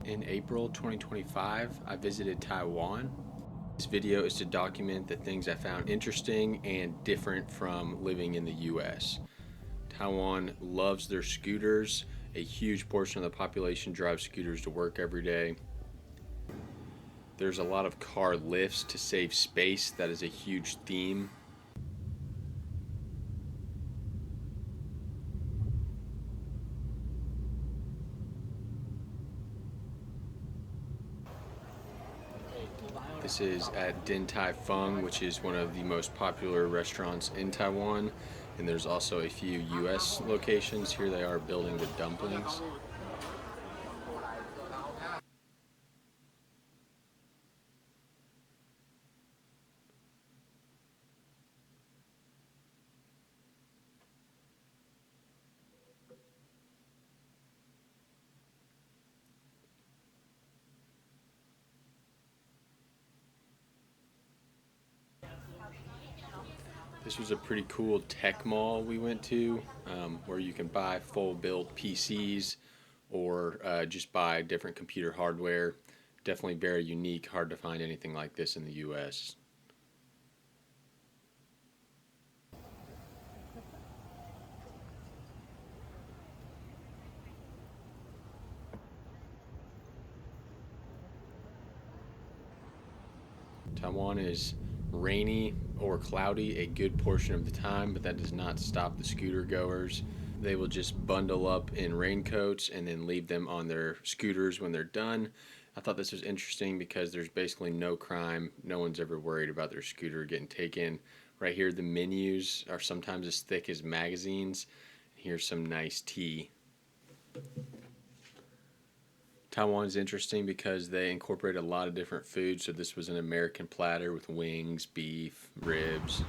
In April 2025, I visited Taiwan. This video is to document the things I found interesting and different from living in the US. Taiwan loves their scooters. A huge portion of the population drives scooters to work every day. There's a lot of car lifts to save space. That is a huge theme. This is at Dentai Fong, which is one of the most popular restaurants in Taiwan. And there's also a few US locations. Here they are building the dumplings. This was a pretty cool tech mall we went to, where you can buy full built PCs or just buy different computer hardware. Definitely very unique, hard to find anything like this in the US. Taiwan is rainy or cloudy a good portion of the time, but that does not stop the scooter goers. They will just bundle up in raincoats and then leave them on their scooters when they're done. I thought this was interesting because there's basically no crime. No one's ever worried about their scooter getting taken. Right here, the menus are sometimes as thick as magazines. Here's some nice tea. Taiwan is interesting because they incorporate a lot of different foods. So this was an American platter with wings, beef, ribs.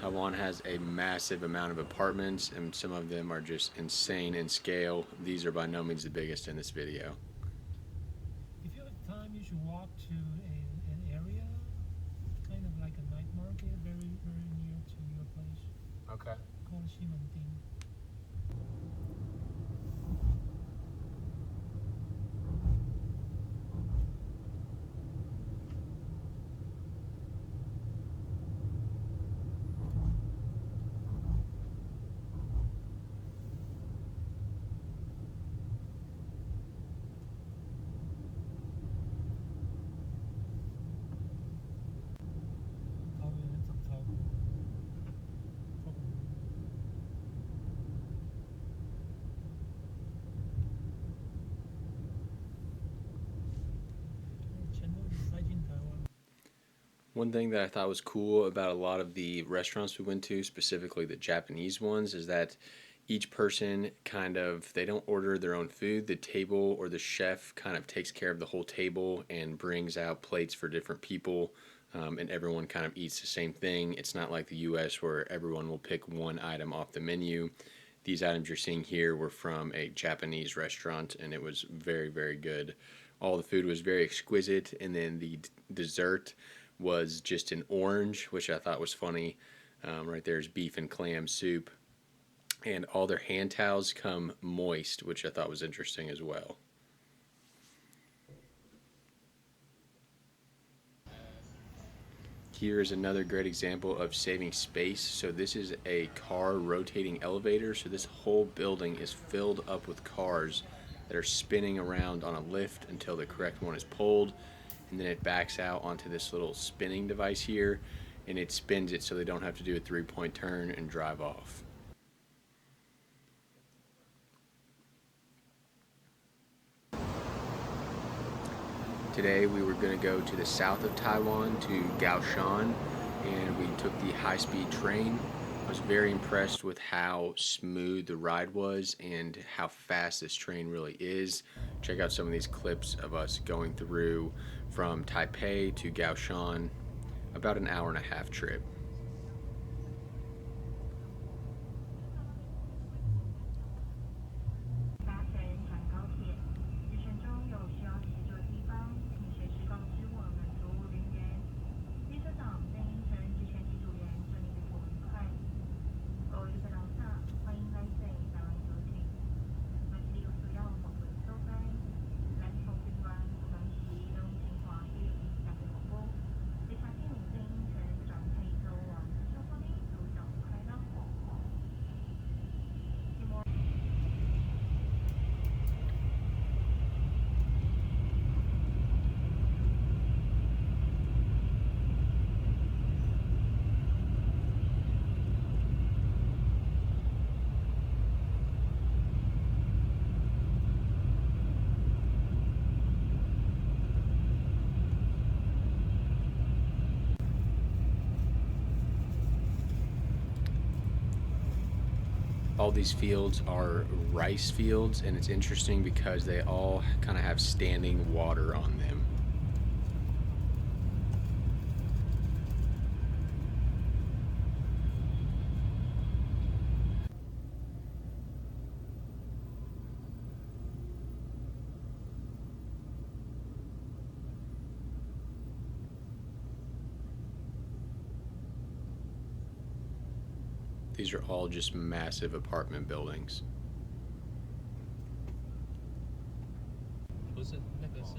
Taiwan has a massive amount of apartments, and some of them are just insane in scale. These are by no means the biggest in this video. If you have time, you should walk to an area, kind of like a night market, very near to your place, Okay. called Ximending. One thing that I thought was cool about a lot of the restaurants we went to, specifically the Japanese ones, is that each person they don't order their own food. The table or the chef kind of takes care of the whole table and brings out plates for different people, and everyone kind of eats the same thing. It's not like the US where everyone will pick one item off the menu. These items you're seeing here were from a Japanese restaurant, and it was very, very good. All the food was very exquisite, and then the dessert was just an orange, which I thought was funny. Right there's beef and clam soup, and all their hand towels come moist, which I thought was interesting as well. Here is another great example of saving space. So this is a car rotating elevator. So this whole building is filled up with cars that are spinning around on a lift until the correct one is pulled, and then it backs out onto this little spinning device here, and it spins it so they don't have to do a three-point turn and drive off. Today we were going to go to the south of Taiwan to Kaohsiung, and we took the high-speed train. I was very impressed with how smooth the ride was and how fast this train really is. Check out some of these clips of us going through from Taipei to Kaohsiung. About an hour and a half trip. All these fields are rice fields, and it's interesting because they all kind of have standing water on them. These are all just massive apartment buildings. 不是那个是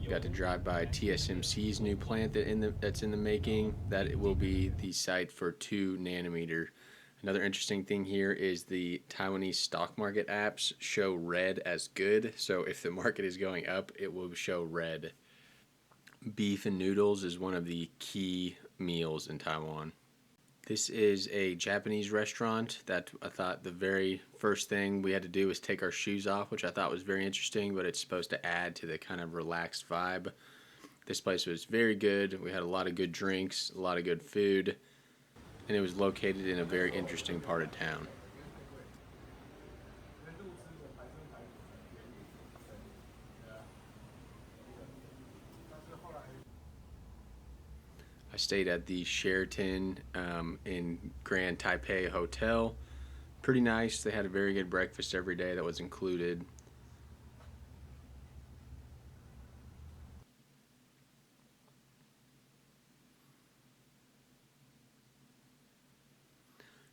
Got to drive by TSMC's new plant that's in the making. That will be the site for 2 nanometer. Another interesting thing here is the Taiwanese stock market apps show red as good. So if the market is going up, it will show red. Beef and noodles is one of the key meals in Taiwan. This is a Japanese restaurant that I thought the very first thing we had to do was take our shoes off, which I thought was very interesting, but it's supposed to add to the kind of relaxed vibe. This place was very good. We had a lot of good drinks, a lot of good food, and it was located in a very interesting part of town. I stayed at the Sheraton in Grand Taipei Hotel. Pretty nice. They had a very good breakfast every day that was included.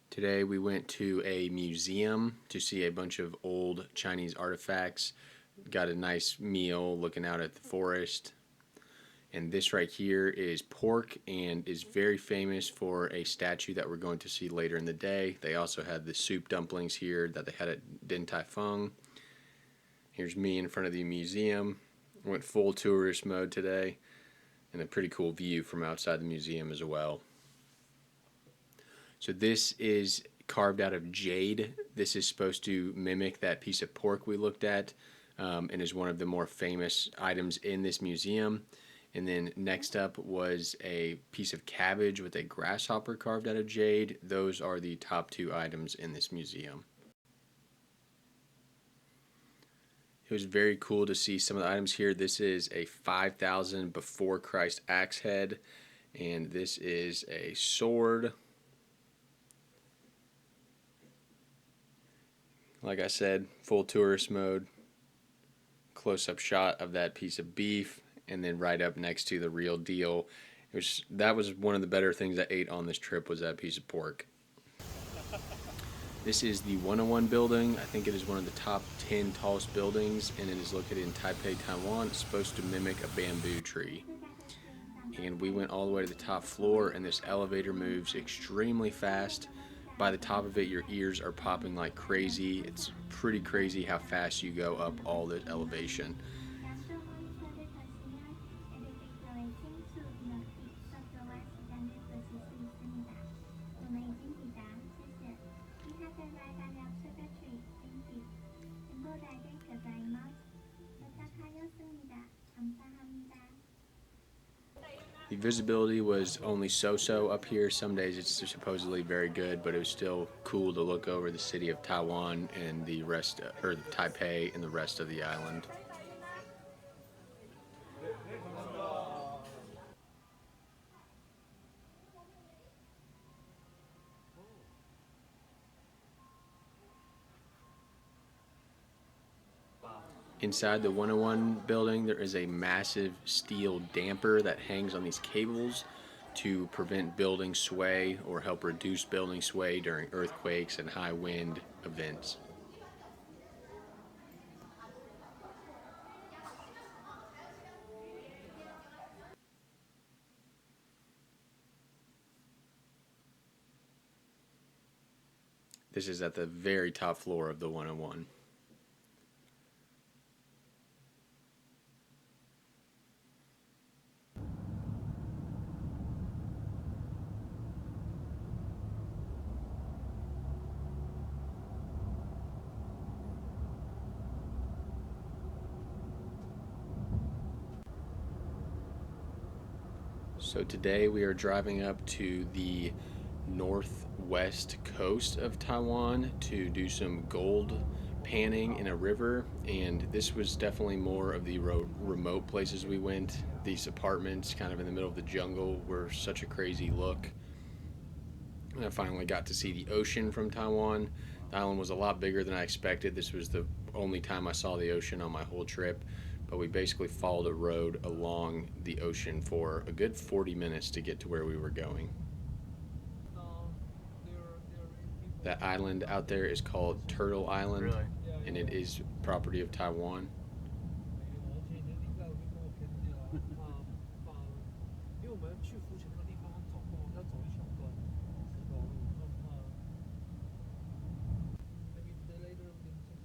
Today we went to a museum to see a bunch of old Chinese artifacts. Got a nice meal looking out at the forest. And this right here is pork and is very famous for a statue that we're going to see later in the day. They also had the soup dumplings here that they had at Dentai Fong. Here's me in front of the museum. Went full tourist mode today, and a pretty cool view from outside the museum as well. So this is carved out of jade. This is supposed to mimic that piece of pork we looked at, and is one of the more famous items in this museum. And then next up was a piece of cabbage with a grasshopper carved out of jade. Those are the top 2 items in this museum. It was very cool to see some of the items here. This is a 5000 before Christ axe head, and this is a sword. Like I said, full tourist mode. Close-up shot of that piece of beef, and then right up next to the real deal. That was one of the better things I ate on this trip, was that piece of pork. This is the 101 building. I think it is one of the top 10 tallest buildings, and it is located in Taipei, Taiwan. It's supposed to mimic a bamboo tree. And we went all the way to the top floor, and this elevator moves extremely fast. By the top of it, your ears are popping like crazy. It's pretty crazy how fast you go up all this elevation. The visibility was only so-so up here. Some days it's supposedly very good, but it was still cool to look over the city of Taiwan and the rest, or Taipei and the rest of the island. Inside the 101 building, there is a massive steel damper that hangs on these cables to prevent building sway or help reduce building sway during earthquakes and high wind events. This is at the very top floor of the 101. So today we are driving up to the northwest coast of Taiwan to do some gold panning in a river, and this was definitely more of the remote places we went. These apartments kind of in the middle of the jungle were such a crazy look. And I finally got to see the ocean from Taiwan. The island was a lot bigger than I expected. This was the only time I saw the ocean on my whole trip, but we basically followed a road along the ocean for a good 40 minutes to get to where we were going. That island out there is called Turtle Island, Really? and it is property of Taiwan.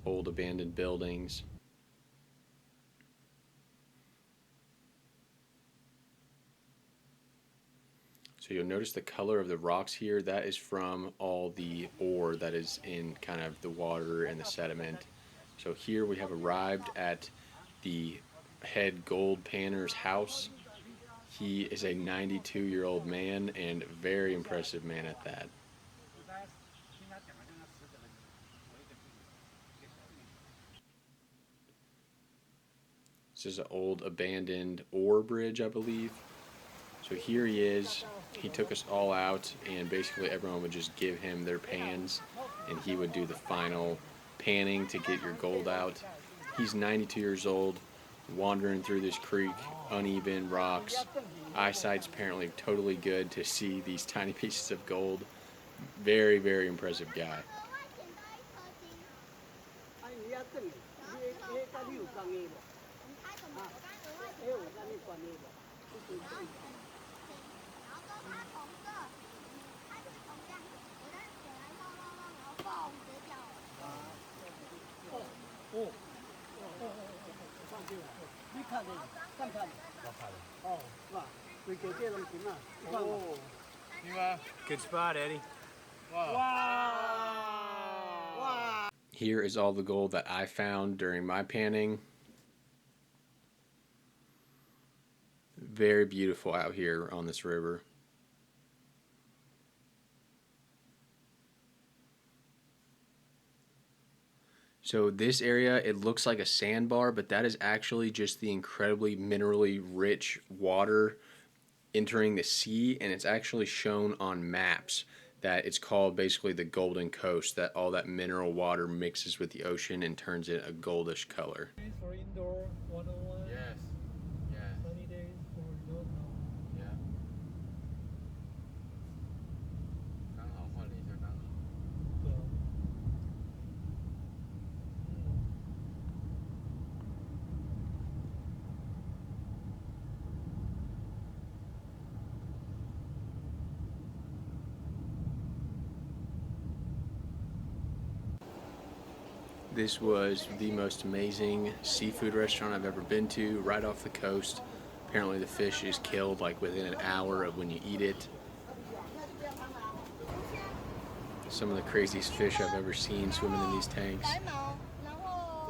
Old abandoned buildings. So you'll notice the color of the rocks here. That is from all the ore that is in kind of the water and the sediment. So here we have arrived at the head gold panner's house. He is a 92-year-old man and very impressive man at that. This is an old abandoned ore bridge, I believe. So here he is. He took us all out, and basically everyone would just give him their pans, and he would do the final panning to get your gold out. He's 92 years old, wandering through this creek, uneven rocks. Eyesight's apparently totally good to see these tiny pieces of gold. Very, very impressive guy. Good spot, Eddie. Wow. Here is all the gold that I found during my panning. Very beautiful out here on this river. So this area, it looks like a sandbar, but that is actually just the incredibly minerally rich water entering the sea, and it's actually shown on maps that it's called basically the Golden Coast, that all that mineral water mixes with the ocean and turns it a goldish color. For indoor 101. Yes. Yes. Sunny days for remote. Yeah. 刚好换了一下，刚好。对啊。This was the most amazing seafood restaurant I've ever been to, right off the coast. Apparently the fish is killed like within an hour of when you eat it. Some of the craziest fish I've ever seen swimming in these tanks. 这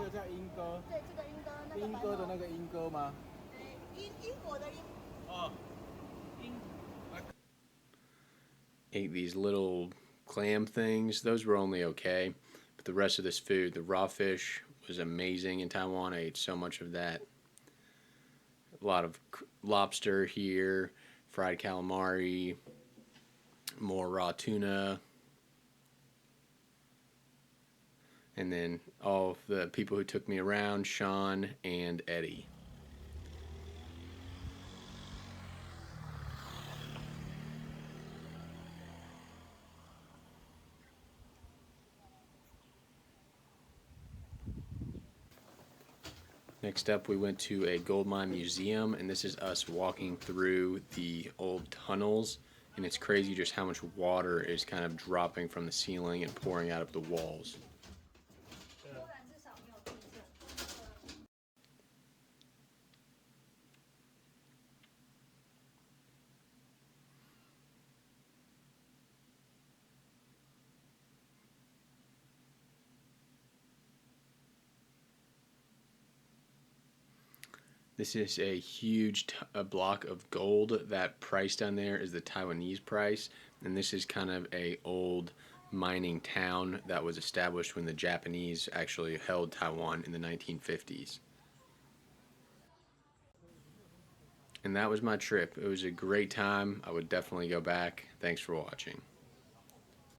个叫莺歌，对，这个莺歌，那个莺歌的那个莺歌吗？英国的英。哦，英。Ate these little clam things. Those were only okay. But the rest of this food, the raw fish, was amazing in Taiwan. I ate so much of that. A lot of lobster here, fried calamari, more raw tuna. and then all of the people who took me around, Sean and Eddie. Next up, we went to a gold mine museum, and this is us walking through the old tunnels. And it's crazy just how much water is kind of dropping from the ceiling and pouring out of the walls. This is a huge block of gold. That price down there is the Taiwanese price, and this is kind of a old mining town that was established when the Japanese actually held Taiwan in the 1950s. And that was my trip. It was a great time. I would definitely go back. Thanks for watching.